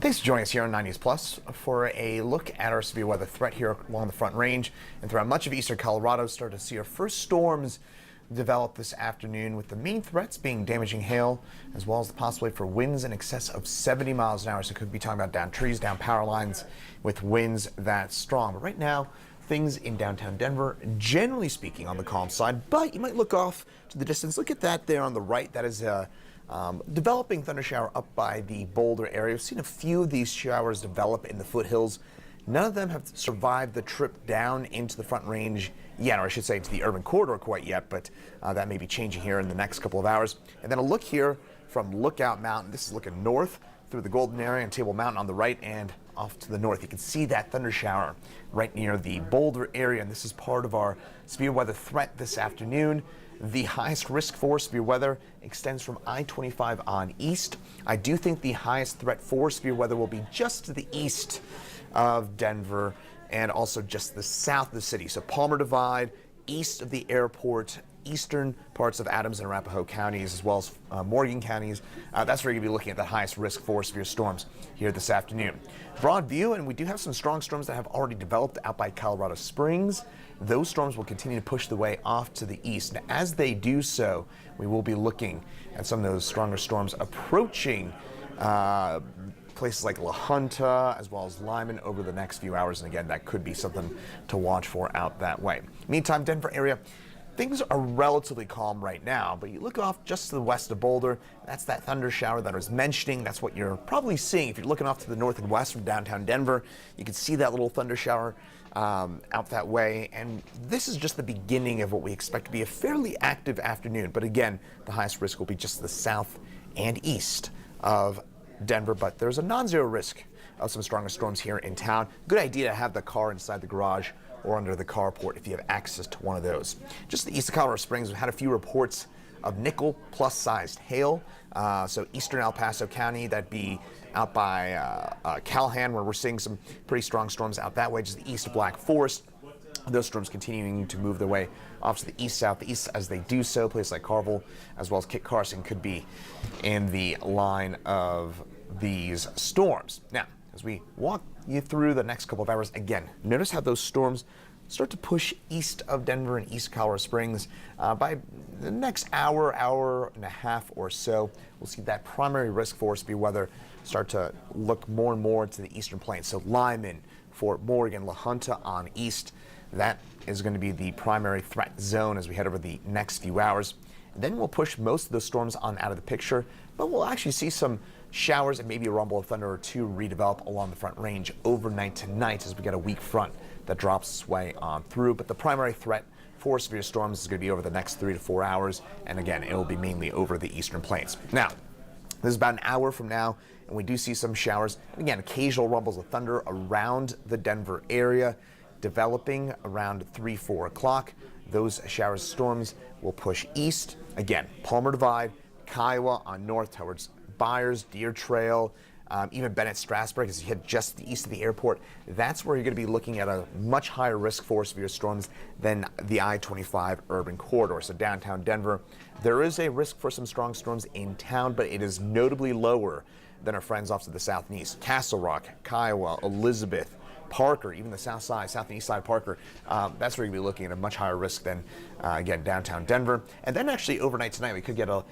Thanks for joining us here on 90s Plus for a look at our severe weather threat here along the Front Range and throughout much of eastern Colorado. Start to see our first storms develop this afternoon, with the main threats being damaging hail, as well as the possibility for winds in excess of 70 miles an hour. So could be talking about down trees, down power lines with winds that strong. But right now, things in downtown Denver, generally speaking, on the calm side, but you might look off to the distance. Look at that there on the right. That is a developing thunder shower up by the Boulder area. We've seen a few of these showers develop in the foothills. None of them have survived the trip down into the Front Range yet, or I should say into the urban corridor quite yet, but that may be changing here in the next couple of hours. And then a look here from Lookout Mountain. This is looking north through the Golden area and Table Mountain on the right, and off to the north. You can see that thunder shower right near the Boulder area, and this is part of our severe weather threat this afternoon. The highest risk for severe weather extends from I-25 on east. I do think the highest threat for severe weather will be just to the east of Denver and also just the south of the city. So Palmer Divide, east of the airport, eastern parts of Adams and Arapahoe counties, as well as Morgan counties. That's where you're going to be looking at the highest risk for severe storms here this afternoon. Broad view, and we do have some strong storms that have already developed out by Colorado Springs. Those storms will continue to push the way off to the east. And as they do so, we will be looking at some of those stronger storms approaching places like La Junta as well as Lyman over the next few hours. And again, that could be something to watch for out that way. Meantime, Denver area, things are relatively calm right now, but you look off just to the west of Boulder, that's that thunder shower that I was mentioning. That's what you're probably seeing. If you're looking off to the north and west from downtown Denver, you can see that little thunder shower out that way. And this is just the beginning of what we expect to be a fairly active afternoon. But again, the highest risk will be just the south and east of Denver, but there's a non-zero risk of some stronger storms here in town. Good idea to have the car inside the garage or under the carport if you have access to one of those. Just the east of Colorado Springs, we've had a few reports of nickel plus sized hail. So eastern El Paso County, that'd be out by Calhan, where we're seeing some pretty strong storms out that way, just the east of Black Forest. Those storms continuing to move their way off to the east-southeast as they do so. Places like Carville as well as Kit Carson could be in the line of these storms. Now, as we walk you through the next couple of hours, again, notice how those storms start to push east of Denver and east Colorado Springs. By the next hour, hour and a half or so, we'll see that primary risk for severe weather start to look more and more to the eastern plains. So Lyman, Fort Morgan, La Junta on east. That is going to be the primary threat zone as we head over the next few hours. And then we'll push most of the storms on out of the picture, but we'll actually see some showers and maybe a rumble of thunder or two redevelop along the Front Range overnight tonight as we get a weak front that drops its way on through. But the primary threat for severe storms is going to be over the next 3 to 4 hours. And again, it will be mainly over the eastern plains. Now, this is about an hour from now, and we do see some showers. And again, occasional rumbles of thunder around the Denver area, developing around 3, 4 o'clock. Those showers, storms will push east. Again, Palmer Divide, Kiowa on north towards Byers, Deer Trail, even Bennett, Strasburg, as you head just to the east of the airport. That's where you're going to be looking at a much higher risk for severe storms than the I-25 urban corridor. So downtown Denver, there is a risk for some strong storms in town, but it is notably lower than our friends off to the south and east. Castle Rock, Kiowa, Elizabeth, Parker, even the south side, south and east side Parker, that's where you'll be looking at a much higher risk than, again, downtown Denver. And then actually overnight tonight, we could get a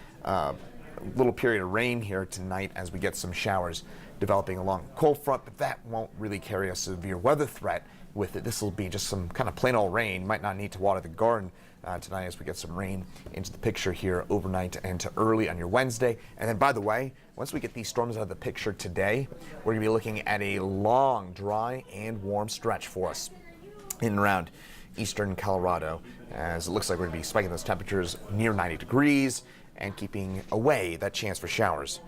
little period of rain here tonight as we get some showers developing along cold front, but that won't really carry a severe weather threat with it. This will be just some kind of plain old rain. Might not need to water the garden tonight as we get some rain into the picture here overnight and to early on your Wednesday. And then, by the way, once we get these storms out of the picture today, we're going to be looking at a long, dry and warm stretch for us in and around eastern Colorado, as it looks like we're going to be spiking those temperatures near 90 degrees and keeping away that chance for showers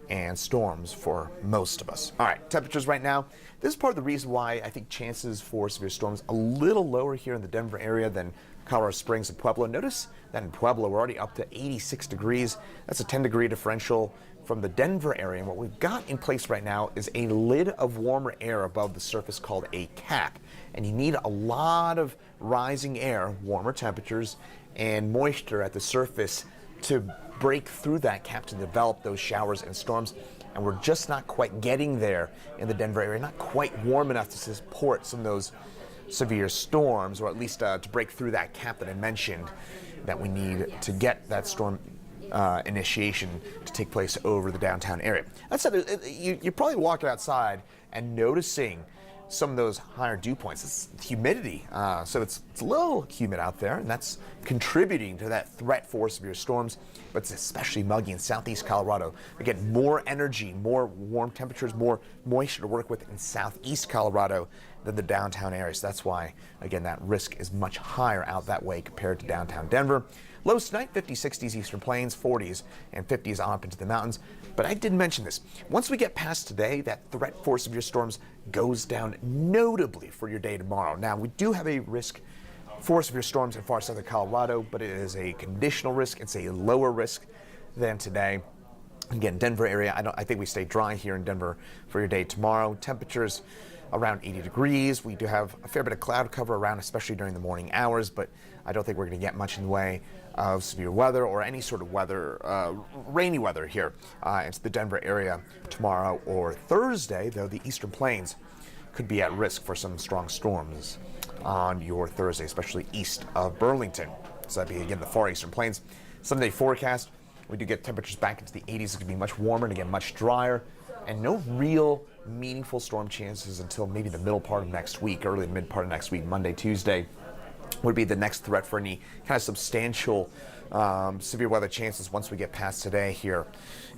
and storms for most of us. All right, temperatures right now. This is part of the reason why I think chances for severe storms a little lower here in the Denver area than Colorado Springs and Pueblo. Notice that in Pueblo, we're already up to 86 degrees. That's a 10-degree differential from the Denver area. And what we've got in place right now is a lid of warmer air above the surface called a cap. And you need a lot of rising air, warmer temperatures, and moisture at the surface to break through that cap to develop those showers and storms. and we're just not quite getting there in the Denver area, not quite warm enough to support some of those severe storms, or at least to break through that cap that I mentioned that we need to get that storm initiation to take place over the downtown area. That said, you're probably walking outside and noticing some of those higher dew points. It's humidity, so it's a little humid out there, and that's contributing to that threat for severe storms, but it's especially muggy in southeast Colorado. Again, more energy, more warm temperatures, more moisture to work with in southeast Colorado than the downtown area. So that's why, again, that risk is much higher out that way compared to downtown Denver. Lows tonight, 50s, 60s, eastern plains, 40s, and 50s up into the mountains. But I did mention this. Once we get past today, that threat for severe storms goes down notably for your day tomorrow. Now, we do have a risk for severe storms in far southern Colorado, but it is a conditional risk. It's a lower risk than today. Again, Denver area, I think we stay dry here in Denver for your day tomorrow. Temperatures around 80 degrees. We do have a fair bit of cloud cover around, especially during the morning hours, but I don't think we're going to get much in the way of severe weather or any sort of weather, rainy weather here into the Denver area tomorrow or Thursday, though the eastern plains could be at risk for some strong storms on your Thursday, especially east of Burlington. So that'd be, again, the far eastern plains. Sunday forecast, we do get temperatures back into the 80s. It's going to be much warmer and, again, much drier, and no real meaningful storm chances until maybe the middle part of next week, early to mid part of next week. Monday, Tuesday would be the next threat for any kind of substantial severe weather chances once we get past today here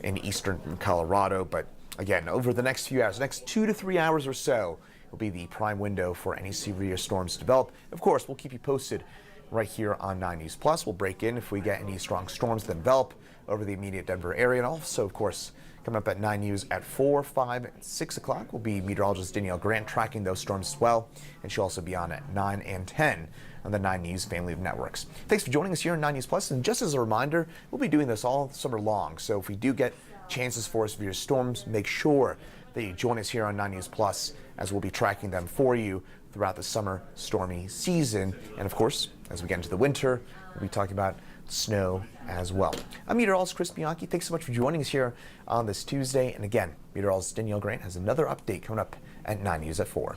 in eastern Colorado. But again, over the next few hours, next 2 to 3 hours or so, will be the prime window for any severe storms to develop. Of course, we'll keep you posted right here on 9 News Plus. We'll break in if we get any strong storms that develop over the immediate Denver area. And also, of course, coming up at 9 News at 4, 5, and 6 o'clock will be meteorologist Danielle Grant tracking those storms as well. And she'll also be on at 9 and 10 on the 9 News family of networks. Thanks for joining us here on 9 News Plus. And just as a reminder, we'll be doing this all summer long. So if we do get chances for severe storms, make sure that you join us here on 9 News Plus, as we'll be tracking them for you throughout the summer stormy season. And of course, as we get into the winter, we'll be talking about snow as well. I'm Meteorologist Chris Bianchi. Thanks so much for joining us here on this Tuesday. And again, Meteorologist Danielle Grant has another update coming up at 9 News at 4.